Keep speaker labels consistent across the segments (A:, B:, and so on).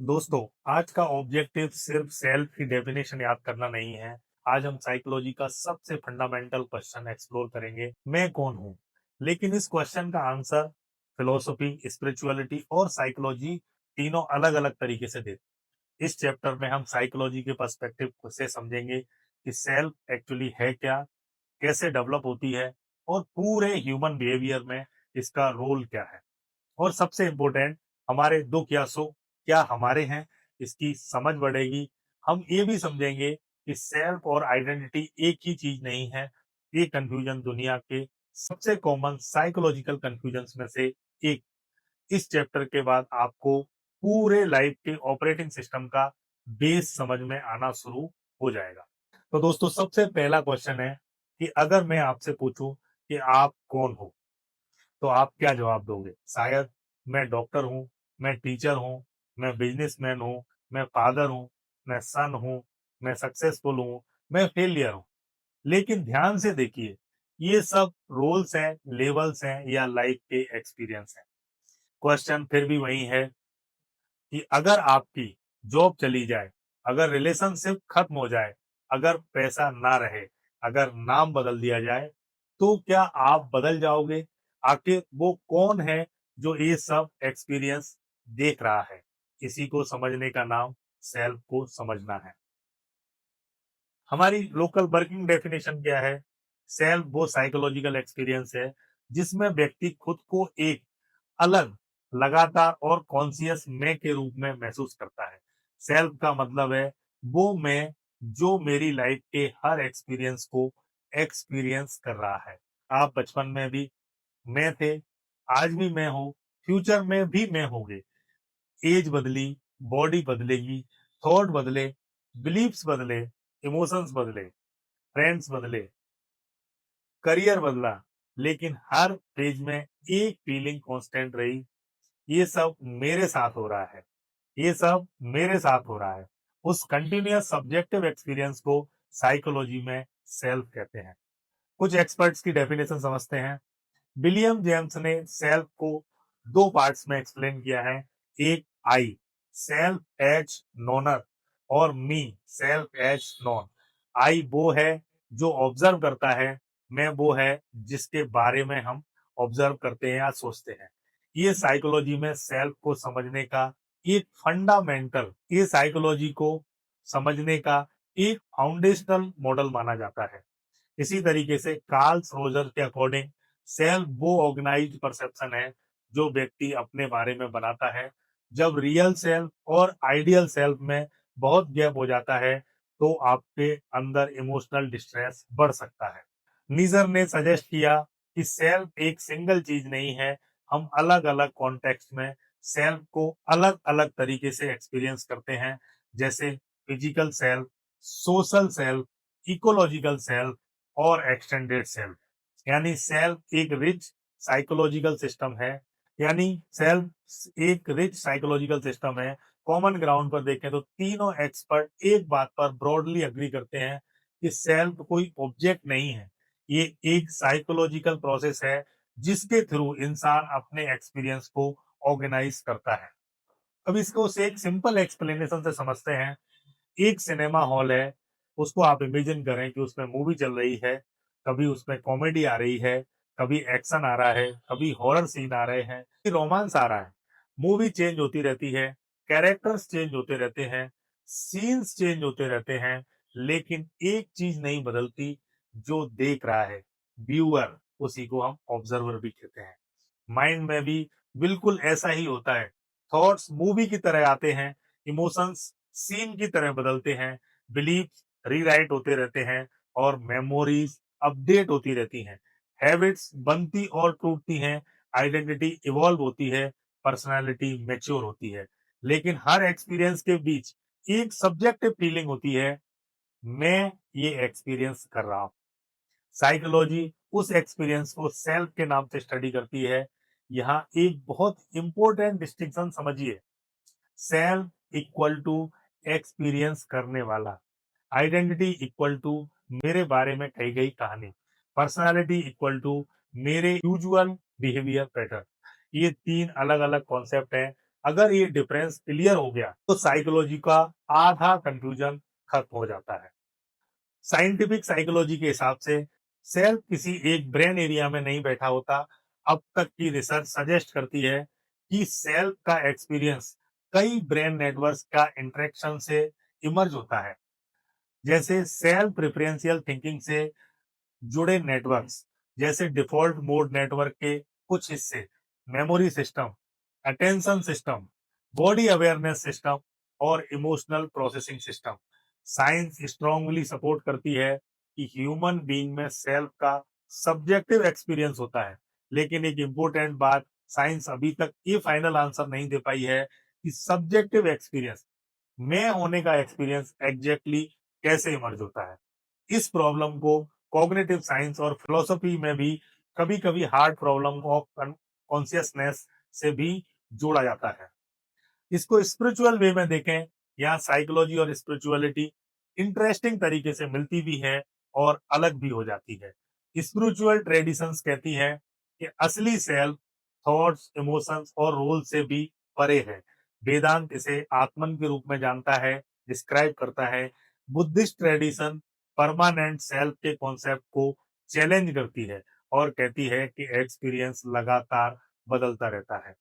A: दोस्तों, आज का ऑब्जेक्टिव सिर्फ सेल्फ की डेफिनेशन याद करना नहीं है। आज हम साइकोलॉजी का सबसे फंडामेंटल क्वेश्चन एक्सप्लोर करेंगे, मैं कौन हूँ। लेकिन इस क्वेश्चन का आंसर फिलोसफी, स्पिरिचुअलिटी और साइकोलॉजी तीनों अलग अलग तरीके से देते। इस चैप्टर में हम साइकोलॉजी के पर्सपेक्टिव से समझेंगे कि सेल्फ एक्चुअली है क्या, कैसे डेवलप होती है और पूरे ह्यूमन बिहेवियर में इसका रोल क्या है। और सबसे इम्पोर्टेंट, हमारे दुख या सुख क्या हमारे हैं, इसकी समझ बढ़ेगी। हम ये भी समझेंगे कि सेल्फ और आइडेंटिटी एक ही चीज नहीं है। ये कंफ्यूजन दुनिया के सबसे कॉमन साइकोलॉजिकल कंफ्यूजन में से एक। इस चैप्टर के बाद आपको पूरे लाइफ के ऑपरेटिंग सिस्टम का बेस समझ में आना शुरू हो जाएगा। तो दोस्तों, सबसे पहला क्वेश्चन है कि अगर मैं आपसे पूछूं कि आप कौन हो, तो आप क्या जवाब दोगे? शायद मैं डॉक्टर हूँ, मैं टीचर हूँ, मैं बिजनेसमैन हूँ, मैं फादर हूँ, मैं सन हूँ, मैं सक्सेसफुल हूँ, मैं फेलियर हूँ। लेकिन ध्यान से देखिए, ये सब रोल्स हैं, लेवल्स हैं या लाइफ के एक्सपीरियंस हैं। क्वेश्चन फिर भी वही है कि अगर आपकी जॉब चली जाए, अगर रिलेशनशिप खत्म हो जाए, अगर पैसा ना रहे, अगर नाम बदल दिया जाए, तो क्या आप बदल जाओगे? आखिर वो कौन है जो ये सब एक्सपीरियंस देख रहा है? इसी को समझने का नाम सेल्फ को समझना है। हमारी लोकल वर्किंग डेफिनेशन क्या है? सेल्फ वो साइकोलॉजिकल एक्सपीरियंस है जिसमें व्यक्ति खुद को एक अलग, लगातार और कॉन्शियस मैं के रूप में महसूस करता है। सेल्फ का मतलब है वो मैं जो मेरी लाइफ के हर एक्सपीरियंस को एक्सपीरियंस कर रहा है। आप बचपन में भी मैं थे, आज भी मैं हूँ, फ्यूचर में भी मैं होंगे। एज बदली, बॉडी बदलेगी, थॉट बदले, बिलीफ्स बदले, इमोशंस बदले, फ्रेंड्स बदले, करियर बदला, लेकिन हर फेज में एक फीलिंग कांस्टेंट रही। ये सब मेरे साथ हो रहा है, ये सब मेरे साथ हो रहा है। उस कंटिन्यूअस सब्जेक्टिव एक्सपीरियंस को साइकोलॉजी में सेल्फ कहते हैं। कुछ एक्सपर्ट्स की डेफिनेशन समझते हैं। विलियम जेम्स ने सेल्फ को दो पार्ट्स में एक्सप्लेन किया है। एक, आई सेल्फ एज नोनर और मी सेल्फ एज नॉन। आई वो है जो ऑब्जर्व करता है, मैं वो है जिसके बारे में हम ऑब्जर्व करते हैं या सोचते हैं। ये साइकोलॉजी में सेल्फ को समझने का एक फंडामेंटल, ये साइकोलॉजी को समझने का एक फाउंडेशनल मॉडल माना जाता है। इसी तरीके से कार्ल रोजर के अकॉर्डिंग सेल्फ वो ऑर्गेनाइज्ड परसेप्शन है जो व्यक्ति अपने बारे में बनाता है। जब रियल सेल्फ और आइडियल सेल्फ में बहुत गैप हो जाता है, तो आपके अंदर इमोशनल डिस्ट्रेस बढ़ सकता है। नीजर ने सजेस्ट किया कि सेल्फ एक सिंगल चीज नहीं है। हम अलग अलग कॉन्टेक्स्ट में सेल्फ को अलग अलग तरीके से एक्सपीरियंस करते हैं, जैसे physical self, social self, ecological self और एक्सटेंडेड सेल्फ। यानी सेल्फ एक रिच साइकोलॉजिकल सिस्टम है। यानी सेल्फ एक रिच साइकोलॉजिकल सिस्टम है। कॉमन ग्राउंड पर देखें तो तीनों एक्सपर्ट एक बात पर ब्रॉडली अग्री करते हैं कि सेल्फ कोई ऑब्जेक्ट नहीं है, ये एक साइकोलॉजिकल प्रोसेस है जिसके थ्रू इंसान अपने एक्सपीरियंस को ऑर्गेनाइज करता है। अब इसको से एक सिंपल एक्सप्लेनेशन से समझते हैं। एक सिनेमा हॉल है, उसको आप इमेजिन करें कि उसमें मूवी चल रही है। कभी उसमें कॉमेडी आ रही है, कभी एक्शन आ रहा है, कभी हॉरर सीन आ रहे हैं, रोमांस आ रहा है। मूवी चेंज होती रहती है, कैरेक्टर्स चेंज होते रहते हैं, सीन्स चेंज होते रहते हैं, लेकिन एक चीज नहीं बदलती, जो देख रहा है व्यूअर, उसी को हम ऑब्जर्वर भी कहते हैं। माइंड में भी बिल्कुल ऐसा ही होता है। थॉट्स मूवी की तरह आते हैं, इमोशंस सीन की तरह बदलते हैं, बिलीफ रीराइट होते रहते हैं और मेमोरीज अपडेट होती रहती हैं। हैबिट्स बनती और टूटती हैं, आइडेंटिटी इवॉल्व होती है, पर्सनालिटी मैच्योर होती है। लेकिन हर एक्सपीरियंस के बीच एक सब्जेक्टिव फीलिंग होती है, मैं ये एक्सपीरियंस कर रहा हूं। साइकोलॉजी उस एक्सपीरियंस को सेल्फ के नाम से स्टडी करती है। यहाँ एक बहुत इंपॉर्टेंट डिस्टिंक्शन समझिए। सेल्फ इक्वल टू एक्सपीरियंस करने वाला, आइडेंटिटी इक्वल टू मेरे बारे में कही गई कहानी, पर्सनालिटी इक्वल टू मेरे यूजुअल बिहेवियर पैटर्न। ये तीन अलग अलग कॉन्सेप्ट हैं। अगर ये डिफरेंस क्लियर हो गया तो साइकोलॉजी का आधा कंफ्यूजन खत्म हो जाता है। साइंटिफिक साइकोलॉजी के हिसाब से सेल्फ किसी एक ब्रेन एरिया में नहीं बैठा होता। अब तक की रिसर्च सजेस्ट करती है कि सेल्फ का एक्सपीरियंस कई ब्रेन नेटवर्क्स का इंटरेक्शन से इमर्ज होता है। जैसे सेल्फ प्रेफरेंशियल थिंकिंग से जुड़े नेटवर्क्स, जैसे डिफॉल्ट मोड नेटवर्क के कुछ हिस्से, memory system, attention system, body awareness system और emotional processing system. Science strongly support करती है कि ह्यूमन बीइंग में सेल्फ का सब्जेक्टिव एक्सपीरियंस होता है। लेकिन एक इंपॉर्टेंट बात, साइंस अभी तक ये फाइनल आंसर नहीं दे पाई है कि सब्जेक्टिव एक्सपीरियंस, मैं होने का एक्सपीरियंस एग्जैक्टली कैसे इमर्ज होता है। इस प्रॉब्लम को कॉग्निटिव साइंस और फिलोसफी में भी कभी कभी हार्ड प्रॉब्लम ऑफ कॉन्शियसनेस से भी जोड़ा जाता है। इसको स्पिरिचुअल वे में देखें, यहाँ साइकोलॉजी और स्पिरिचुअलिटी इंटरेस्टिंग तरीके से मिलती भी है और अलग भी हो जाती है। स्पिरिचुअल ट्रेडिशंस कहती है कि असली सेल्फ थॉट्स, इमोशंस और रोल से भी परे है। वेदांत इसे आत्मन के रूप में जानता है, डिस्क्राइब करता है। बुद्धिस्ट ट्रेडिशन परमानेंट सेल्फ के कॉन्सेप्ट को चैलेंज करती है और कहती है कि एक्सपीरियंस लगातार बदलता रहता है।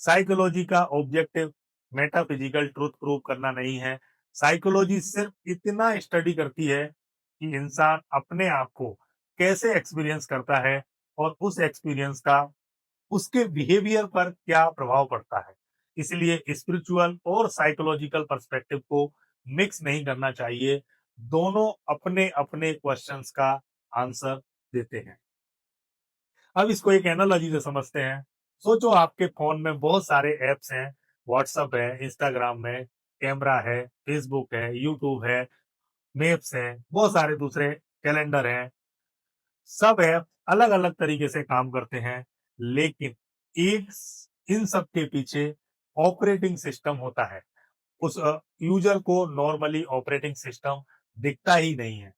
A: साइकोलॉजी का ऑब्जेक्टिव मेटाफिजिकल ट्रूथ प्रूव करना नहीं है। साइकोलॉजी सिर्फ इतना स्टडी करती है कि इंसान अपने आप को कैसे एक्सपीरियंस करता है और उस एक्सपीरियंस का उसके बिहेवियर पर क्या प्रभाव पड़ता है। इसलिए स्पिरिचुअल और साइकोलॉजिकल पर्सपेक्टिव को मिक्स नहीं करना चाहिए। दोनों अपने अपने क्वेश्चंस का आंसर देते हैं। अब इसको एक एनालॉजी से समझते हैं। सोचो आपके फोन में बहुत सारे ऐप्स हैं, व्हाट्सएप है, इंस्टाग्राम है, कैमरा है, फेसबुक है, यूट्यूब है, मैप्स है, बहुत सारे दूसरे कैलेंडर हैं। सब ऐप अलग अलग तरीके से काम करते हैं, लेकिन एक इन सब के पीछे ऑपरेटिंग सिस्टम होता है। उस यूजर को नॉर्मली ऑपरेटिंग सिस्टम दिखता ही नहीं है,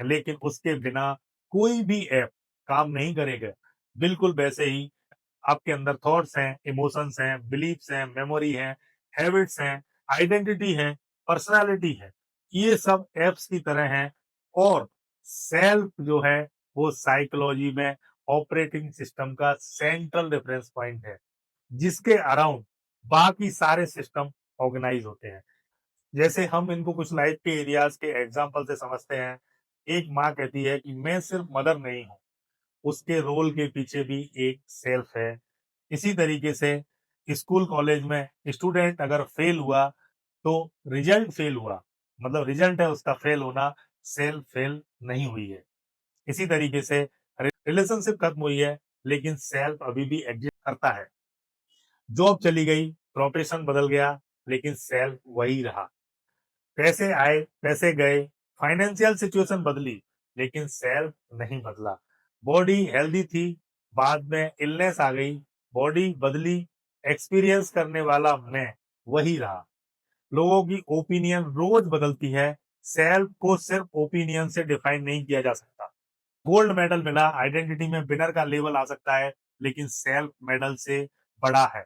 A: लेकिन उसके बिना कोई भी ऐप काम नहीं करेगा। बिल्कुल वैसे ही आपके अंदर थॉट्स हैं, इमोशंस हैं, बिलीफ्स हैं, मेमोरी है, हैबिट्स हैं, आइडेंटिटी है, पर्सनालिटी है। ये सब एप्स की तरह हैं और सेल्फ जो है वो साइकोलॉजी में ऑपरेटिंग सिस्टम का सेंट्रल रेफरेंस पॉइंट है, जिसके अराउंड बाकी सारे सिस्टम ऑर्गेनाइज होते हैं। जैसे हम इनको कुछ लाइफ के एरियाज के एग्जांपल से समझते हैं। एक माँ कहती है कि मैं सिर्फ मदर नहीं हूँ, उसके रोल के पीछे भी एक सेल्फ है। इसी तरीके से स्कूल कॉलेज में स्टूडेंट अगर फेल हुआ तो रिजल्ट फेल हुआ, मतलब रिजल्ट है उसका फेल होना, सेल्फ फेल नहीं हुई है। इसी तरीके से रिलेशनशिप खत्म हुई है, लेकिन सेल्फ अभी भी एग्जिस्ट करता है। जॉब चली गई, प्रोफेशन बदल गया, लेकिन सेल्फ वही रहा। पैसे आए, पैसे गए, फाइनेंशियल सिचुएशन बदली, लेकिन सेल्फ नहीं बदला। बॉडी हेल्दी थी, बाद में इलनेस आ गई, बॉडी बदली, एक्सपीरियंस करने वाला मैं वही रहा। लोगों की ओपिनियन रोज बदलती है, सेल्फ को सिर्फ ओपिनियन से डिफाइन नहीं किया जा सकता। गोल्ड मेडल मिला, आइडेंटिटी में विनर का लेवल आ सकता है, लेकिन सेल्फ मेडल से बड़ा है।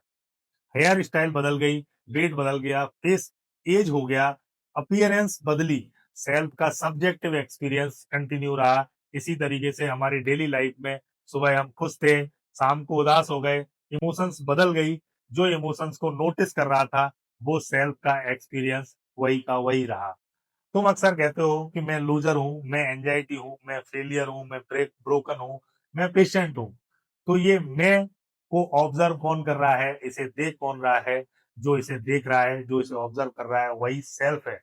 A: हेयर स्टाइल बदल गई, वेट बदल गया, फेस एज हो गया, अपीयरेंस बदली, सेल्फ का सब्जेक्टिव एक्सपीरियंस कंटिन्यू रहा। इसी तरीके से हमारी डेली लाइफ में सुबह हम खुश थे, शाम को उदास हो गए, इमोशंस बदल गई। जो इमोशंस को नोटिस कर रहा था वो सेल्फ का एक्सपीरियंस वही का वही रहा। तुम अक्सर कहते हो कि मैं लूजर हूँ, मैं एंजाइटी हूँ, मैं फेलियर हूँ, मैं ब्रोकन हूँ, मैं पेशेंट हूँ। तो ये मैं को ऑब्जर्व कौन कर रहा है, इसे देख कौन रहा है? जो इसे देख रहा है, जो इसे ऑब्जर्व कर रहा है, वही सेल्फ है।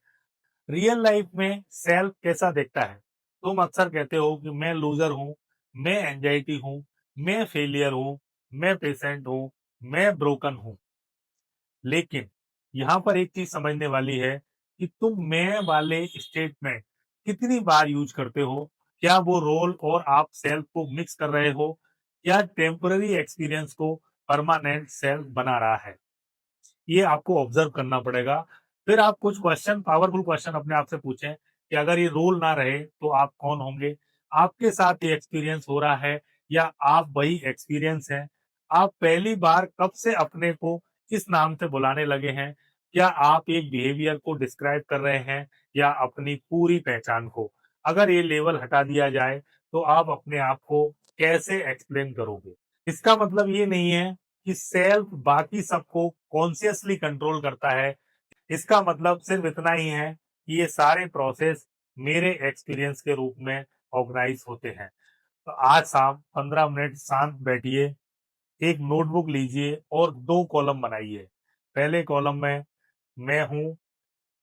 A: रियल लाइफ में सेल्फ कैसा देखता है? तुम अक्सर कहते हो कि मैं लूजर हूँ, मैं एंजाइटी हूँ, मैं फेलियर हूँ, मैं पेशेंट हूँ, मैं ब्रोकन हूँ। लेकिन यहाँ पर एक चीज समझने वाली है कि तुम मैं वाले स्टेटमेंट कितनी बार यूज करते हो। क्या वो रोल और आप सेल्फ को मिक्स कर रहे हो, या टेम्पररी एक्सपीरियंस को परमानेंट सेल्फ बना रहा है? ये आपको ऑब्जर्व करना पड़ेगा। फिर आप कुछ क्वेश्चन, पावरफुल क्वेश्चन अपने आप से पूछें कि अगर ये रोल ना रहे तो आप कौन होंगे? आपके साथ ये एक्सपीरियंस हो रहा है या आप वही एक्सपीरियंस है? आप पहली बार कब से अपने को किस नाम से बुलाने लगे हैं? क्या आप एक बिहेवियर को डिस्क्राइब कर रहे हैं या अपनी पूरी पहचान को? अगर ये लेवल हटा दिया जाए तो आप अपने आप को कैसे एक्सप्लेन करोगे? इसका मतलब ये नहीं है कि सेल्फ बाकी सबको कॉन्शियसली कंट्रोल करता है। इसका मतलब सिर्फ इतना ही है कि ये सारे प्रोसेस मेरे एक्सपीरियंस के रूप में ऑर्गेनाइज होते हैं। तो आज शाम 15 मिनट शांत बैठिए, एक नोटबुक लीजिए और 2 कॉलम बनाइए। पहले कॉलम में मैं हूँ,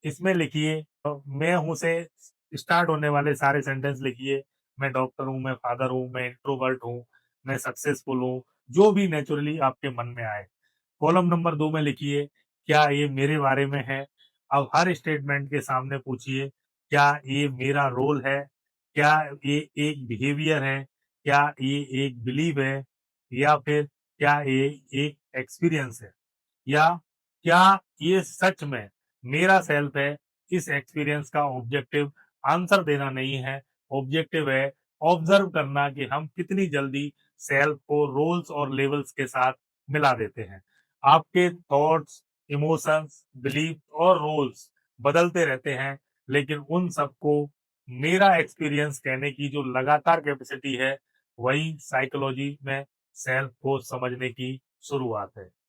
A: इसमें लिखिए मैं हूँ से स्टार्ट होने वाले सारे सेंटेंस लिखिए। मैं डॉक्टर हूँ, मैं फादर हूँ, मैं इंट्रोवर्ट हूँ, मैं सक्सेसफुल हूँ, जो भी नेचुरली आपके मन में आए। कॉलम नंबर 2 में लिखिए, क्या ये मेरे बारे में है? अब हर स्टेटमेंट के सामने पूछिए, क्या ये मेरा रोल है? क्या ये एक बिहेवियर है? क्या ये एक बिलीव है? या फिर क्या ये एक एक्सपीरियंस है? या क्या ये सच में मेरा सेल्फ है? इस एक्सपीरियंस का ऑब्जेक्टिव आंसर देना नहीं है, ऑब्जेक्टिव है ऑब्जर्व करना कि हम कितनी जल्दी सेल्फ को रोल्स और लेवल्स के साथ मिला देते हैं। आपके थॉट्स, इमोशंस, बिलीफ और रोल्स बदलते रहते हैं, लेकिन उन सबको मेरा एक्सपीरियंस कहने की जो लगातार कैपेसिटी है, वही साइकोलॉजी में सेल्फ को समझने की शुरुआत है।